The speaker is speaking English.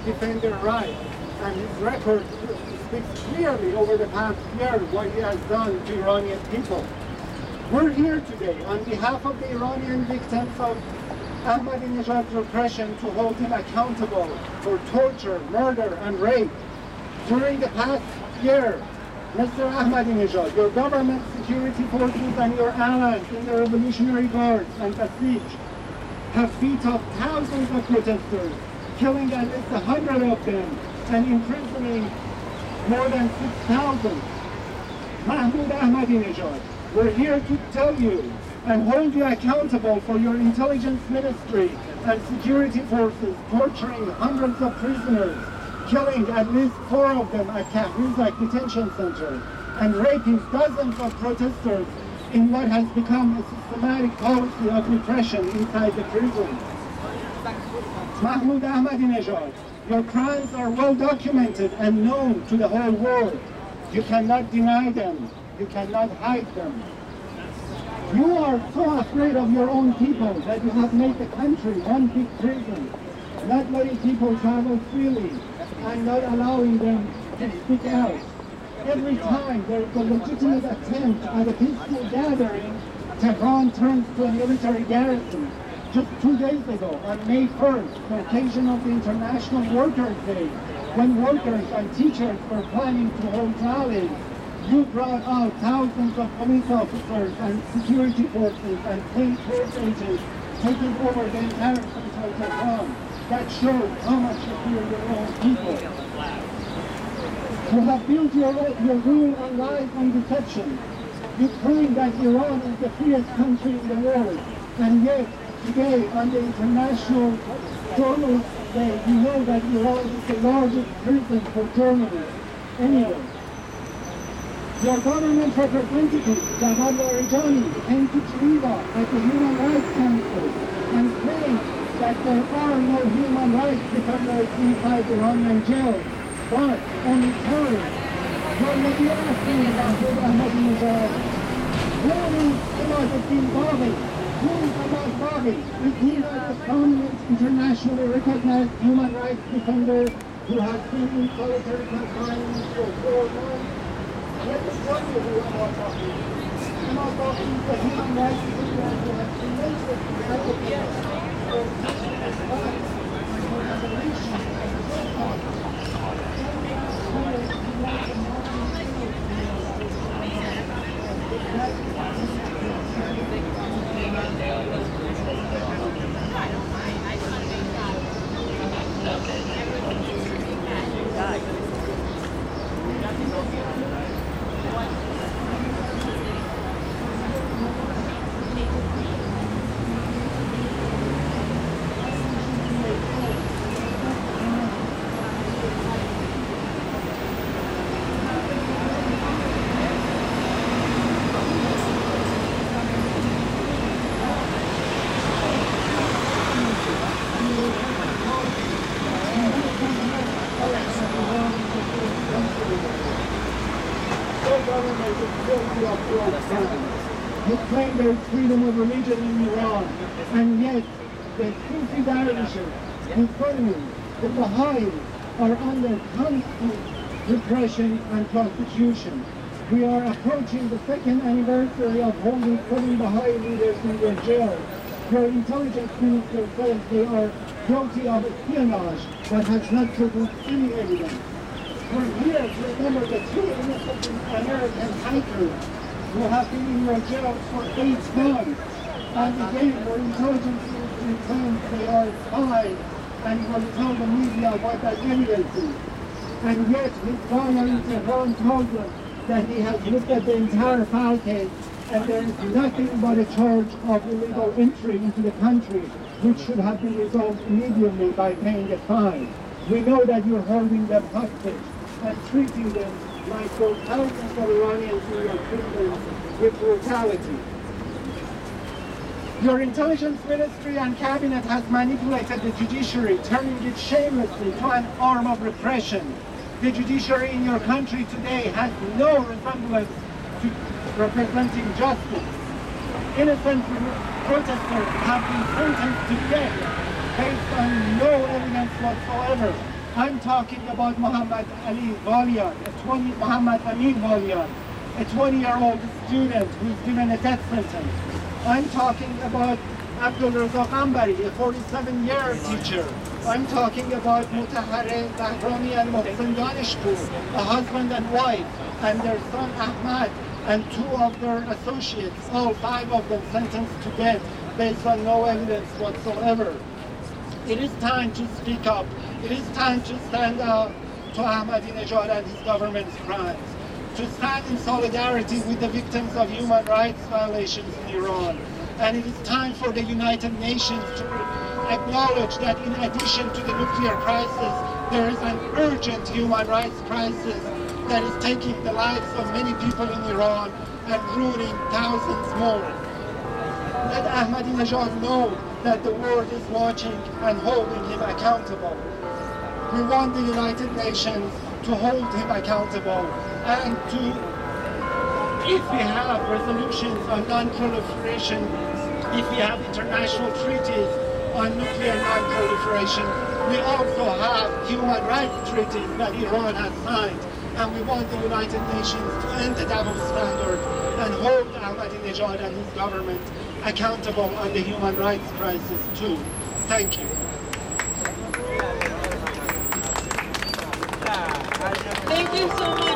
defend their rights. And his record speaks clearly over the past year what he has done to Iranian people. We're here today on behalf of the Iranian victims of Ahmadinejad's repression to hold him accountable for torture, murder, and rape. During the past year, Mr. Ahmadinejad, your government, security forces, and your allies in the Revolutionary Guards and Basij have beat up thousands of protesters, killing at least 100 of them and imprisoning more than 6,000. Mahmoud Ahmadinejad, we're here to tell you and hold you accountable for your intelligence ministry and security forces torturing hundreds of prisoners, killing at least 4 of them at Kahrizak detention center, and raping dozens of protesters in what has become a systematic policy of repression inside the prison. Mahmoud Ahmadinejad, your crimes are well documented and known to the whole world. You cannot deny them. You cannot hide them. You are so afraid of your own people that you have made the country one big prison, not letting people travel freely and not allowing them to speak out. Every time there is a legitimate attempt at a peaceful gathering, Tehran turns to a military garrison. Just 2 days ago, on May 1st, the occasion of the International Workers' Day, when workers and teachers were planning to hold rallies, you brought out thousands of police officers and security forces and plainclothes agents taking over the entire city of Tehran. That shows how much you fear your own people. You have built your rule on lies and deception. You claim that Iran is the freest country in the world, and yet today on the International Journalists' Day, we know that Iran is the largest prison for journalists anyway. Your government representative, Javad Larijani, came to Geneva at the Human Rights Council and claimed that there are no human rights defenders inside Iranian jails, but only terrorists. You're maybe asking Mahmoud Ahmadinejad, who is Ahmaduddin Baghi? Who is Ahmad Baghi? Is he not a prominent internationally recognized human rights defender who has been in solitary confinement for 4 months? Let me tell you who Ahmad Baghi is. Ahmad Baghi is a human rights defender who has tremendously advocated for indigenous rights and for abolition of You claim there is freedom of religion in Iran, and yet the Sufi dervishes, the Sunnis, the Baha'is are under constant repression and prosecution. We are approaching the 2nd anniversary of holding 7 Baha'i leaders in their jail. Your intelligence minister says they are guilty of espionage, but has not produced any evidence. We're here to remember the 2 innocent American hikers who have been in your jail for 8 months. And again, your intelligence ministry claims they are spies and will tell the media what that evidence is. And yet, his lawyer in Tehran told us that he has looked at the entire file case and there is nothing but a charge of illegal entry into the country, which should have been resolved immediately by paying a fine. We know that you're holding them hostage and treating them like those thousands of Iranians in your prisons with brutality. Your intelligence ministry and cabinet has manipulated the judiciary, turning it shamelessly to an arm of repression. The judiciary in your country today has no resemblance to representing justice. Innocent protesters have been sentenced to death based on no evidence whatsoever. I'm talking about Muhammad Ali Ghalian, Muhammad Amin Ghalian, a 20-year-old student who's given a death sentence. I'm talking about Abdul Razak Ambari, a 47-year teacher. I'm talking about Mutahare Bahrami and Mohsen Danishpur, a husband and wife, and their son Ahmad, and 2 of their associates, all 5 of them sentenced to death based on no evidence whatsoever. It is time to speak up. It is time to stand up to Ahmadinejad and his government's crimes, to stand in solidarity with the victims of human rights violations in Iran. And it is time for the United Nations to acknowledge that in addition to the nuclear crisis, there is an urgent human rights crisis that is taking the lives of many people in Iran and ruining thousands more. Let Ahmadinejad know that the world is watching and holding him accountable. We want the United Nations to hold him accountable and to, if we have resolutions on non-proliferation, if we have international treaties on nuclear non-proliferation, we also have human rights treaties that Iran has signed. And we want the United Nations to end the double standard and hold Ahmadinejad and his government accountable on the human rights crisis too. Thank you. Thank you so much.